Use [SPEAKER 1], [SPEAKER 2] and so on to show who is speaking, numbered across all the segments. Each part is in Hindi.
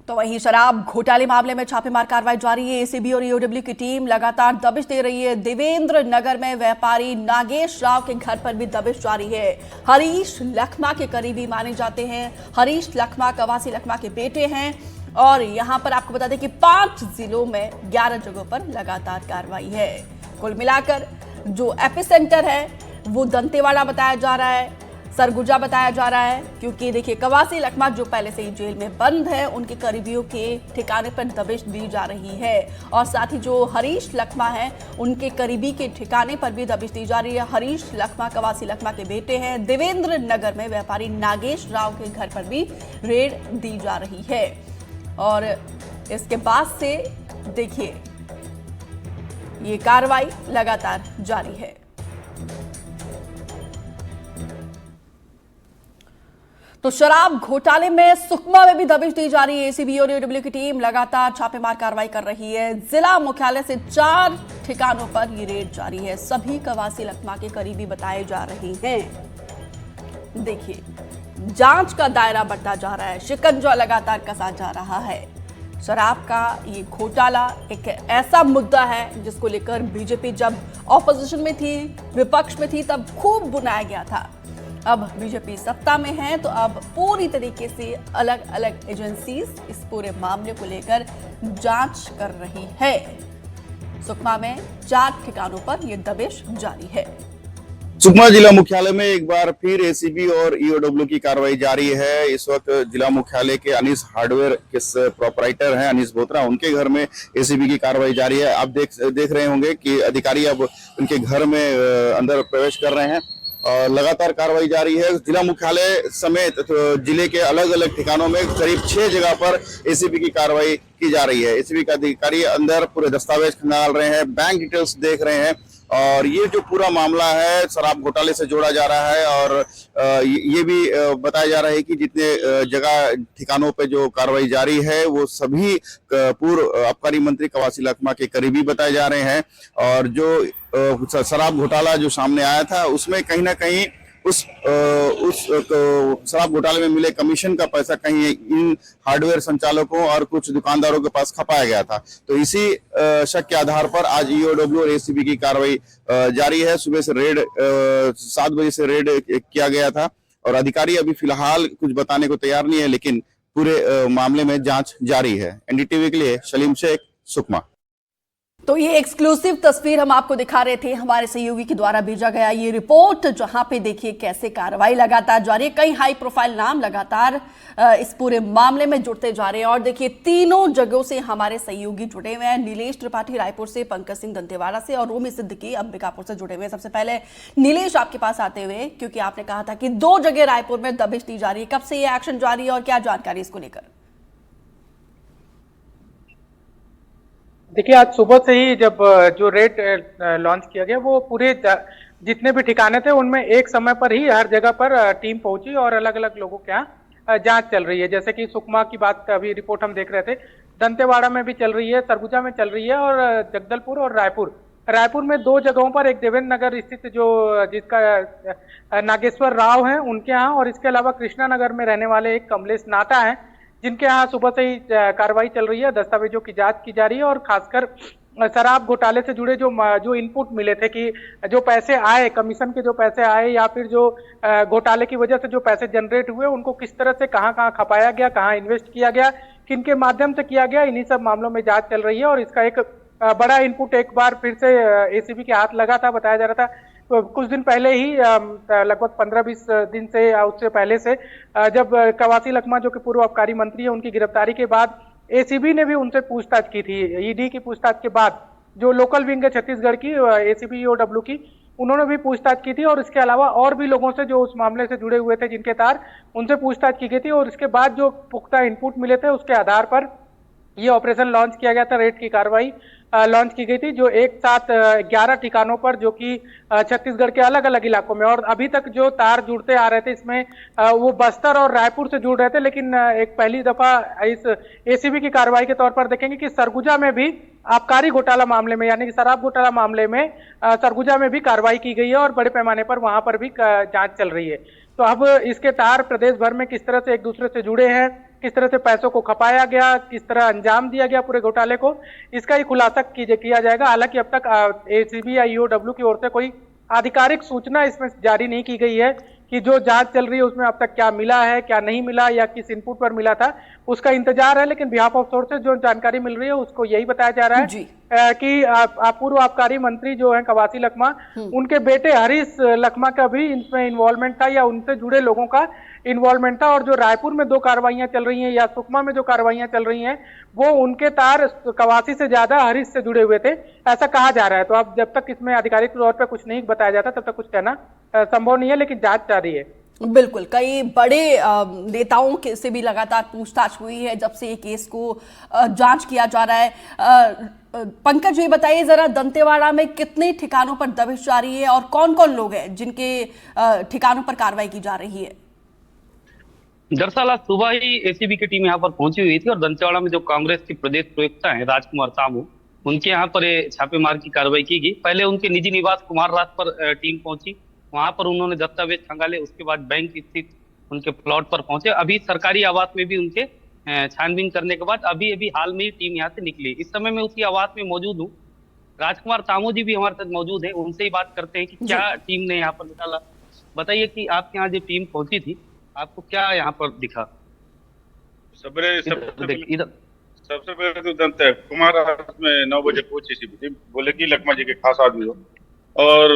[SPEAKER 1] तो वहीं शराब घोटाले मामले में छापेमार कार्रवाई जारी है। एसीबी और ईओडब्ल्यू की टीम लगातार दबिश दे रही है। देवेंद्र नगर में व्यापारी नागेश राव के घर पर भी दबिश जारी है। हरीश लखमा के करीबी माने जाते हैं। हरीश लखमा कवासी लखमा के बेटे हैं और यहां पर आपको बता दें कि 5 जिलों में 11 जगहों पर लगातार कार्रवाई है। कुल मिलाकर जो एपिसेंटर है वो दंतेवाड़ा बताया जा रहा है, सरगुजा बताया जा रहा है, क्योंकि देखिए कवासी लखमा जो पहले से ही जेल में बंद है उनके करीबियों के ठिकाने पर दबिश दी जा रही है और साथ ही जो हरीश लखमा है उनके करीबी के ठिकाने पर भी दबिश दी जा रही है। हरीश लखमा कवासी लखमा के बेटे हैं। देवेंद्र नगर में व्यापारी नागेश राव के घर पर भी रेड दी जा रही है और इसके बाद से देखिए ये कार्रवाई लगातार जारी है। तो शराब घोटाले में सुकमा में भी दबिश दी जा रही है। एसीबी और ईओडब्ल्यू की टीम लगातार छापेमार कार्रवाई कर रही है। जिला मुख्यालय से 4 ठिकानों पर ये रेड जारी है। सभी कवासी लखमा के करीबी बताए जा रहे हैं। देखिए जांच का दायरा बढ़ता जा रहा है, शिकंजा लगातार कसा जा रहा है। शराब का ये घोटाला एक ऐसा मुद्दा है जिसको लेकर बीजेपी जब ऑपोजिशन में थी, विपक्ष में थी, तब खूब बुनाया गया था। अब बीजेपी सत्ता में है तो अब पूरी तरीके से अलग अलग एजेंसीज इस पूरे मामले को लेकर जांच कर रही है। सुकमा में 4 ठिकानों पर यह दबिश जारी है।
[SPEAKER 2] सुकमा जिला मुख्यालय में एक बार फिर एसीबी और ईओडब्ल्यू की कार्रवाई जारी है। इस वक्त जिला मुख्यालय के अनीस हार्डवेयर के प्रोपराइटर हैं अनीस बोत्रा, उनके घर में एसीबी की कार्रवाई जारी है। आप देख रहे होंगे कि अधिकारी अब उनके घर में अंदर प्रवेश कर रहे हैं और लगातार कार्रवाई जारी है। जिला मुख्यालय समेत तो जिले के अलग अलग ठिकानों में करीब 6 जगह पर एसीबी की कार्रवाई की जा रही है। एसीबी के अधिकारी अंदर पूरे दस्तावेज खंगाल रहे हैं, बैंक डिटेल्स देख रहे हैं और ये जो पूरा मामला है शराब घोटाले से जोड़ा जा रहा है और ये भी बताया जा रहा है कि जितने जगह ठिकानों पे जो कार्रवाई जारी है वो सभी पूर्व आबकारी मंत्री कवासी लखमा के करीबी बताए जा रहे हैं और जो शराब घोटाला जो सामने आया था उसमें कहीं ना कहीं उस शराब घोटाले में मिले कमीशन का पैसा कहीं इन हार्डवेयर संचालकों और कुछ दुकानदारों के पास खपाया गया था। तो इसी शक के आधार पर आज ईओडब्ल्यू और एसीबी की कार्रवाई जारी है। सुबह से रेड 7 बजे से रेड किया गया था और अधिकारी अभी फिलहाल कुछ बताने को तैयार नहीं है, लेकिन पूरे मामले में जांच जारी है। एनडीटीवी के लिए सलीम शेख, सुकमा।
[SPEAKER 1] तो ये एक्सक्लूसिव तस्वीर हम आपको दिखा रहे थे, हमारे सहयोगी के द्वारा भेजा गया ये रिपोर्ट, जहां पे देखिए कैसे कार्रवाई लगातार जारी है। कई हाई प्रोफाइल नाम लगातार इस पूरे मामले में जुड़ते जा रहे हैं और देखिए तीनों जगहों से हमारे सहयोगी जुड़े हुए हैं। नीलेश त्रिपाठी रायपुर से, पंकज सिंह दंतेवाड़ा से और रोमी सिद्दीकी अंबिकापुर से जुड़े हुए हैं। सबसे पहले नीलेश आपके पास आते हुए, क्योंकि आपने कहा था कि 2 जगह रायपुर में दबिश दी जा रही है, कब से ये एक्शन जारी है और क्या जानकारी इसको लेकर?
[SPEAKER 3] देखिए आज सुबह से ही जब जो रेड लॉन्च किया गया वो पूरे जितने भी ठिकाने थे उनमें एक समय पर ही हर जगह पर टीम पहुंची और अलग अलग लोगों के यहाँ जांच चल रही है। जैसे कि सुकमा की बात अभी रिपोर्ट हम देख रहे थे, दंतेवाड़ा में भी चल रही है, सरगुजा में चल रही है और जगदलपुर और रायपुर में 2 जगहों पर, एक देवेंद्र नगर स्थित जो जिसका नागेश्वर राव है उनके यहाँ और इसके अलावा कृष्णा नगर में रहने वाले एक कमलेश नाटा है जिनके यहाँ सुबह से ही कार्रवाई चल रही है। दस्तावेजों की जांच की जा रही है और खासकर शराब घोटाले से जुड़े जो इनपुट मिले थे कि जो पैसे आए, कमीशन के जो पैसे आए या फिर जो घोटाले की वजह से जो पैसे जनरेट हुए उनको किस तरह से कहाँ खपाया गया, कहाँ इन्वेस्ट किया गया, किन के माध्यम से किया गया, इन्हीं सब मामलों में जांच चल रही है और इसका एक बड़ा इनपुट एक बार फिर से एसीबी के हाथ लगा था। बताया जा रहा था कुछ दिन पहले ही, लगभग 15-20 दिन से या उससे पहले से, जब कवासी लखमा जो कि पूर्व आबकारी मंत्री है उनकी गिरफ्तारी के बाद एसीबी ने भी उनसे पूछताछ की थी। ईडी की पूछताछ के बाद जो लोकल विंग है छत्तीसगढ़ की एसीबी ईओडब्ल्यू की, उन्होंने भी पूछताछ की थी और इसके अलावा और भी लोगों से जो उस मामले से जुड़े हुए थे जिनके तार, उनसे पूछताछ की गई थी और इसके बाद जो पुख्ता इनपुट मिले थे उसके आधार पर ये ऑपरेशन लॉन्च किया गया था। रेड की कार्रवाई लॉन्च की गई थी जो एक साथ 11 ठिकानों पर, जो कि छत्तीसगढ़ के अलग अलग इलाकों में, और अभी तक जो तार जुड़ते आ रहे थे इसमें वो बस्तर और रायपुर से जुड़ रहे थे। लेकिन एक पहली दफा इस एसीबी की कार्रवाई के तौर पर देखेंगे कि सरगुजा में भी आबकारी घोटाला मामले में, यानी कि शराब घोटाला मामले में सरगुजा में भी कार्रवाई की गई है और बड़े पैमाने पर वहां पर भी जांच चल रही है। तो अब इसके तार प्रदेश भर में किस तरह से एक दूसरे से जुड़े हैं, किस तरह से पैसों को खपाया गया, किस तरह अंजाम दिया गया पूरे घोटाले को, इसका ही खुलासा किया जाएगा। हालांकि अब तक एसीबी या ईओडब्ल्यू की ओर से कोई आधिकारिक सूचना इसमें जारी नहीं की गई है कि जो जांच चल रही है उसमें अब तक क्या मिला है, क्या नहीं मिला, या किस इनपुट पर मिला था, उसका इंतजार है। लेकिन बिहाफ ऑफ सोर्सेज जो जानकारी मिल रही है उसको यही बताया जा रहा है
[SPEAKER 1] जी।
[SPEAKER 3] कि पूर्व आबकारी मंत्री जो है कवासी लखमा, उनके बेटे हरीश लखमा का भी इसमें इन्वॉल्वमेंट था या उनसे जुड़े लोगों का इन्वॉल्वमेंट था। और जो रायपुर में 2 कार्रवाइयां चल रही हैं या सुकमा में जो कार्रवाइयां चल रही हैं, वो उनके तार कवासी से ज्यादा हरीश से जुड़े हुए थे, ऐसा कहा जा रहा है। तो अब जब तक इसमें आधिकारिक तौर पर कुछ नहीं बताया जाता तब तक कुछ कहना संभव नहीं है, लेकिन जांच जारी है।
[SPEAKER 1] बिल्कुल, कई बड़े नेताओं के से भी लगातार पूछताछ हुई है जब से ये केस को जांच किया जा रहा है। पंकज, ये बताइए जरा, दंतेवाड़ा में कितने ठिकानों पर दबिश जारी है और कौन कौन लोग हैं जिनके ठिकानों पर कार्रवाई की जा रही है?
[SPEAKER 4] दरअसल आज सुबह ही एसीबी की टीम यहाँ पर पहुंची हुई थी और दंतेवाड़ा में जो कांग्रेस के प्रदेश प्रवक्ता हैं राजकुमार सामू, उनके यहाँ पर छापेमार की कार्रवाई की गई। पहले उनके निजी निवास कुमार राज पर टीम पहुंची, वहां पर उन्होंने दस्तावेज खंगाले। उसके बाद बैंक स्थित उनके प्लॉट पर पहुंचे। अभी सरकारी आवास में भी उनके छानबीन करने के बाद अभी हाल में ही टीम यहाँ से निकली। इस समय मैं उसी आवास में मौजूद हूँ। राजकुमार सामू जी भी हमारे साथ मौजूद है, उनसे ही बात करते हैं कि क्या टीम ने यहाँ पर निकाला। बताइए कि आपके यहाँ जो टीम पहुंची थी, आपको क्या यहाँ पर दिखा?
[SPEAKER 5] सबसे पहले तो दंत कुमार में 9 बजे पहुंची थी, बोले कि लखमा जी के खास आदमी हो और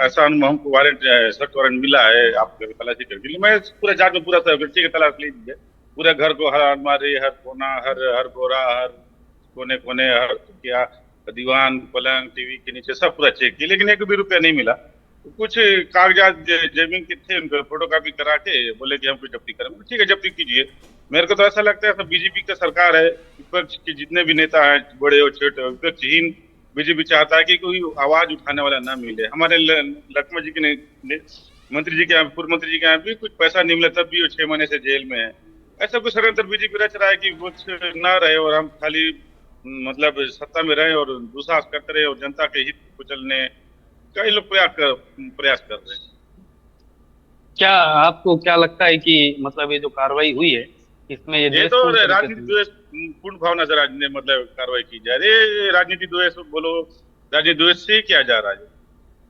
[SPEAKER 5] ऐसा हमको वारंट सर्च वारंट मिला है, आप तलाशी करके। मैं पूरे जांच में पूरा ठीक है, तलाश लीजिए पूरे घर को, हर अलमारी, हर कोना, हर बोरा, हर कोने कोने, हर क्या दीवान, पलंग, टीवी के नीचे सब पूरा चेक किया, लेकिन 1 भी रुपया नहीं मिला। कुछ कागजात जमीन के थे, उनको फोटोकॉपी करा के बोले कि हमको जब्ती करें। ठीक है, जब्ती कीजिए। मेरे को तो ऐसा लगता है सब बीजेपी का सरकार है, विपक्ष के जितने भी नेता हैं, बड़े और छोटे, विपक्षहीन बीजेपी चाहता है कि कोई आवाज उठाने वाला ना मिले। हमारे लखमा जी के मंत्री जी के यहाँ, पूर्व मंत्री जी के यहाँ भी कुछ पैसा नहीं मिला, तब भी वो 6 महीने से जेल में है। ऐसा कुछ षड्यंत्र बीजेपी रच रहा है कि कुछ ना रहे और हम खाली मतलब सत्ता में रहे और दुस्साहस करते रहे और जनता के हित कुचलने कई लोग प्रयास कर रहे हैं।
[SPEAKER 4] क्या आपको क्या लगता है कि मतलब ये जो कार्रवाई हुई है इसमें
[SPEAKER 5] ये तो राजनीति द्वेष पूर्ण भावना से मतलब कार्रवाई की जा रही है। राजनीति द्वेष बोलो, राजनीति द्वेष से किया जा रहा है,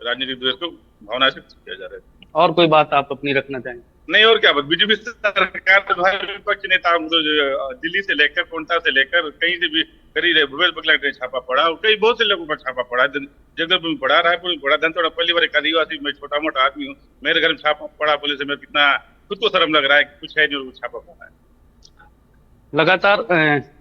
[SPEAKER 5] राजनीतिक द्वेष को भावना से किया जा रहा है।
[SPEAKER 4] और कोई बात आप अपनी रखना चाहें?
[SPEAKER 5] नहीं, और क्या बात। बीजेपी सरकार विपक्ष नेता दिल्ली से लेकर कोंटा से लेकर कहीं से भी करी रहे। भूपेश बघेल ने छापा पड़ा, कई बहुत से लोगों पर छापा पड़ा, जगदलपुर में पड़ा, रायपुर में पड़ा, दंतेवाड़ा। पहली बार एक आदिवासी, मैं छोटा मोटा आदमी हूँ, मेरे घर में छापा पड़ा पुलिस से, मैं कितना खुद को शर्म लग रहा है कि कुछ है नहीं, छापा पड़ा है।
[SPEAKER 4] लगातार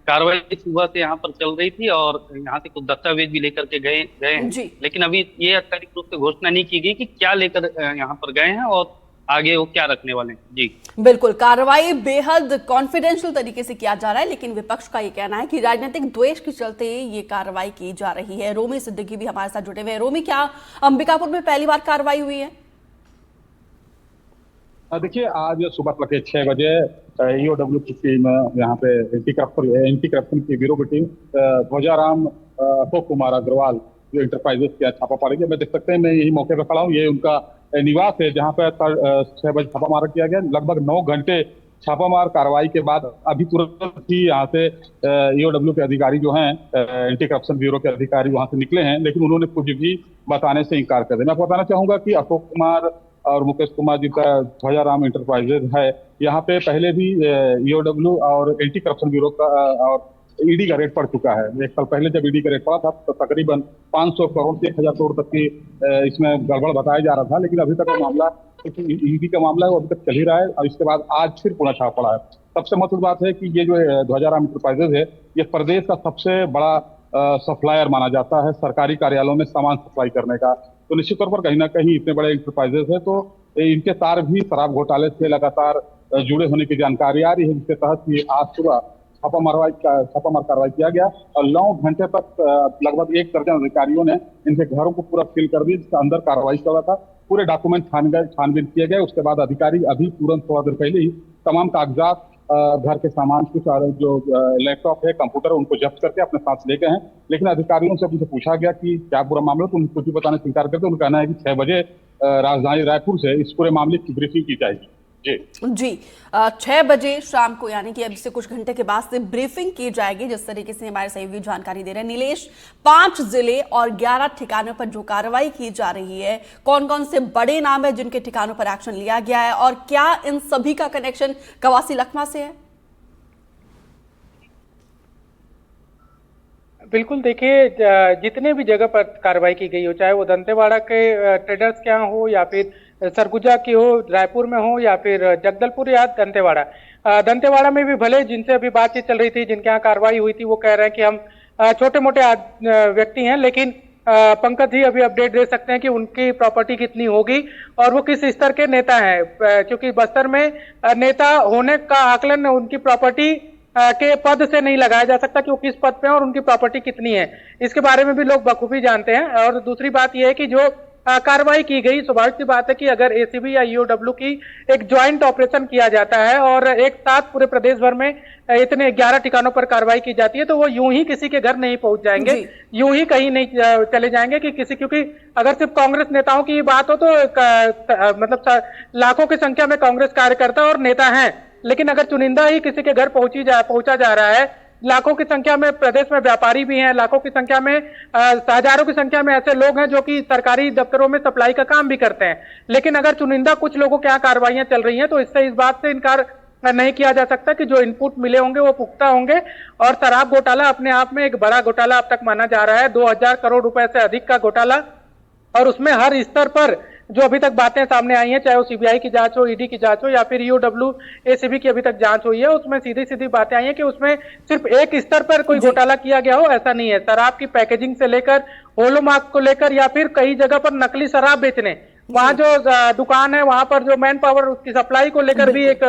[SPEAKER 4] कार्रवाई सुबह से यहाँ पर चल रही थी और यहाँ से कुछ दस्तावेज भी लेकर के गए हैं, लेकिन अभी ये आधिकारिक रूप से घोषणा नहीं की गई कि क्या लेकर यहाँ पर गए हैं और आगे वो क्या रखने वाले हैं। जी
[SPEAKER 1] बिल्कुल, कार्रवाई बेहद कॉन्फिडेंशियल तरीके से किया जा रहा है, लेकिन विपक्ष का ये कहना है कि राजनीतिक द्वेष के चलते ये कार्रवाई की जा रही है। रोमी सिद्दीकी भी हमारे साथ जुड़े हुए हैं। रोमी, क्या अंबिकापुर में पहली बार कार्रवाई हुई है?
[SPEAKER 6] देखिए, आज सुबह तड़के 6 बजे ईओडब्ल्यू की टीम यहाँ पे एंटी करप्शन की ब्यूरो की टीम ध्वजाराम अशोक कुमार अग्रवाल जो इंटरप्राइजेस का छापा पड़ेगी। मैं देख सकते हैं, मैं यही मौके पर खड़ा हूँ, ये उनका निवास है जहाँ पे 6 बजे छापामार किया गया। लगभग 9 घंटे छापामार कार्रवाई के बाद अभी तुरंत ही यहाँ से ईओडब्ल्यू के अधिकारी जो हैं, एंटी करप्शन ब्यूरो के अधिकारी वहाँ से निकले हैं, लेकिन उन्होंने कुछ भी बताने से इनकार कर दिया। मैं आपको बताना चाहूंगा कि अशोक कुमार और मुकेश कुमार जी का ध्वजाराम इंटरप्राइजेज है, यहाँ पे पहले भी ईओडब्ल्यू और एंटी करप्शन ब्यूरो का और ईडी का रेट पड़ चुका है। 1 साल पहले जब ईडी का रेट पड़ा था तो तकरीबन 500 करोड़ से 1000 करोड़ तक की इसमें गड़बड़ बताया जा रहा था, लेकिन अभी तक मामला, ईडी का मामला है वो अभी तक चल ही रहा है और इसके बाद आज फिर पुनः छापा पड़ा है। सबसे महत्वपूर्ण बात है कि ये जो ध्वजाराम इंटरप्राइजेज है, ये प्रदेश का सबसे बड़ा सप्लायर माना जाता है सरकारी कार्यालयों में सामान सप्लाई करने का। तो निश्चित तौर पर कहीं ना कहीं इतने बड़े इंटरप्राइजेज है तो इनके तार भी शराब घोटाले से लगातार जुड़े होने की जानकारी आ रही है, जिसके तहत ये आज सुबह छापामार कार्रवाई किया गया और 9 घंटे तक लगभग 1 दर्जन अधिकारियों ने इनके घरों को पूरा सील कर दिया, जिसके अंदर कार्रवाई चल रहा था। पूरे डॉक्यूमेंट छानबीन किए गए। उसके बाद अधिकारी अभी तुरंत थोड़ा देर पहले ही तमाम कागजात, घर के सामान, कुछ जो लैपटॉप है, कंप्यूटर, उनको जब्त करके अपने साथ ले गए हैं। लेकिन अधिकारियों से उनसे पूछा गया कि क्या पूरा मामला, तो उनको कुछ भी बताने से इनकार करते। उनका कहना है कि 6 बजे राजधानी रायपुर से इस पूरे मामले की ब्रीफिंग की जाएगी।
[SPEAKER 5] जी
[SPEAKER 1] 6 बजे शाम को, यानी कि अब से कुछ घंटे के बाद से ब्रीफिंग की जाएगी, जिस तरीके से हमारे सहयोगी जानकारी दे रहे हैं नीलेश। 5 जिले और 11 ठिकानों पर जो कार्रवाई की जा रही है, कौन कौन से बड़े नाम है जिनके ठिकानों पर एक्शन लिया गया है, और क्या इन सभी का कनेक्शन कवासी लखमा से है?
[SPEAKER 3] बिल्कुल, देखिए जितने भी जगह पर कार्रवाई की गई हो, चाहे वो दंतेवाड़ा के ट्रेडर्स के यहाँ हो या फिर सरगुजा की हो, रायपुर में हो या फिर जगदलपुर या दंतेवाड़ा। दंतेवाड़ा में भी भले जिनसे अभी बातचीत चल रही थी, जिनके यहाँ कार्रवाई हुई थी, वो कह रहे हैं कि हम छोटे मोटे व्यक्ति हैं, लेकिन पंकज जी अभी अपडेट दे सकते हैं कि उनकी प्रॉपर्टी कितनी होगी और वो किस स्तर के नेता हैं, क्योंकि बस्तर में नेता होने का आकलन उनकी प्रॉपर्टी के पद से नहीं लगाया जा सकता कि वो किस पद पे हैं और उनकी प्रॉपर्टी कितनी है। इसके बारे में भी लोग बखूबी जानते हैं। और दूसरी बात यह है कि जो कार्रवाई की गई, स्वाभाविक सी बात है कि अगर एसीबी या ईओडब्ल्यू की एक ज्वाइंट ऑपरेशन किया जाता है और एक साथ पूरे प्रदेश भर में इतने 11 ठिकानों पर कार्रवाई की जाती है, तो वो यूं ही किसी के घर नहीं पहुंच जाएंगे, यूं ही कहीं नहीं चले जाएंगे कि किसी, क्योंकि अगर सिर्फ कांग्रेस नेताओं की बात हो तो मतलब लाखों की संख्या में कांग्रेस कार्यकर्ता और नेता हैं, लेकिन अगर चुनिंदा ही किसी के घर पहुंचा जा रहा है, लाखों की संख्या में प्रदेश में व्यापारी भी हैं, लाखों की संख्या में हजारों की संख्या में ऐसे लोग हैं जो कि सरकारी दफ्तरों में सप्लाई का काम भी करते हैं, लेकिन अगर चुनिंदा कुछ लोगों के यहाँ कार्रवाइयां चल रही हैं तो इससे इस बात से इनकार नहीं किया जा सकता कि जो इनपुट मिले होंगे वो पुख्ता होंगे। और शराब घोटाला अपने आप में एक बड़ा घोटाला अब तक माना जा रहा है, 2000 करोड़ रुपए से अधिक का घोटाला, और उसमें हर स्तर पर जो अभी तक बातें सामने आई हैं, चाहे वो सीबीआई की जांच हो, ईडी की जांच हो या फिर ईओडब्ल्यू एसीबी की अभी तक जांच हुई है, उसमें सीधी सीधी बातें आई हैं कि उसमें सिर्फ एक स्तर पर कोई घोटाला किया गया हो, ऐसा नहीं है। शराब की पैकेजिंग से लेकर होलोमार्क को लेकर या फिर कई जगह पर नकली शराब बेचने, वहां जो दुकान है वहां पर जो मैन पावर उसकी सप्लाई को लेकर भी एक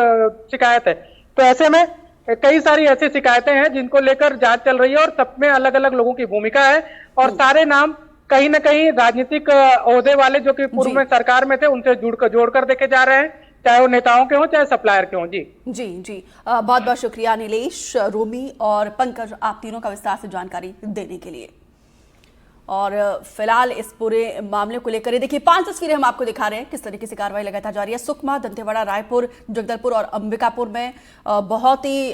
[SPEAKER 3] शिकायत है। तो ऐसे में कई सारी ऐसी शिकायतें हैं जिनको लेकर जांच चल रही है और सब में अलग अलग लोगों की भूमिका है और सारे नाम कहीं ना कहीं राजनीतिक ओहदे वाले जो कि पूर्व में सरकार में थे उनसे जोड़कर देखे जा रहे हैं, चाहे वो नेताओं के हों चाहे सप्लायर के हों।
[SPEAKER 1] जी बहुत बहुत शुक्रिया नीलेश, रोमी और पंकज, आप तीनों का विस्तार से जानकारी देने के लिए। और फिलहाल इस पूरे मामले को लेकर देखिए 5 तस्वीरें हम आपको दिखा रहे हैं किस तरीके से कार्रवाई लगातार जारी है। सुकमा, दंतेवाड़ा, रायपुर, जगदलपुर और अंबिकापुर में बहुत ही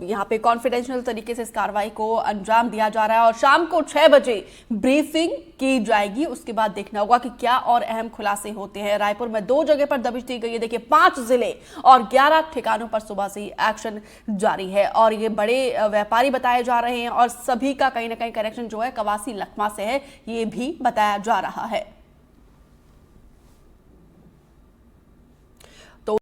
[SPEAKER 1] यहाँ पे कॉन्फिडेंशियल तरीके से इस कार्रवाई को अंजाम दिया जा रहा है और शाम को 6 बजे ब्रीफिंग की जाएगी। उसके बाद देखना होगा कि क्या और अहम खुलासे होते हैं। रायपुर में 2 जगह पर दबिश दी गई है। देखिए 5 जिले और 11 ठिकानों पर सुबह से ही एक्शन जारी है और ये बड़े व्यापारी बताए जा रहे हैं और सभी का कहीं ना कहीं कनेक्शन जो है कवासी लखमा से है, ये भी बताया जा रहा है।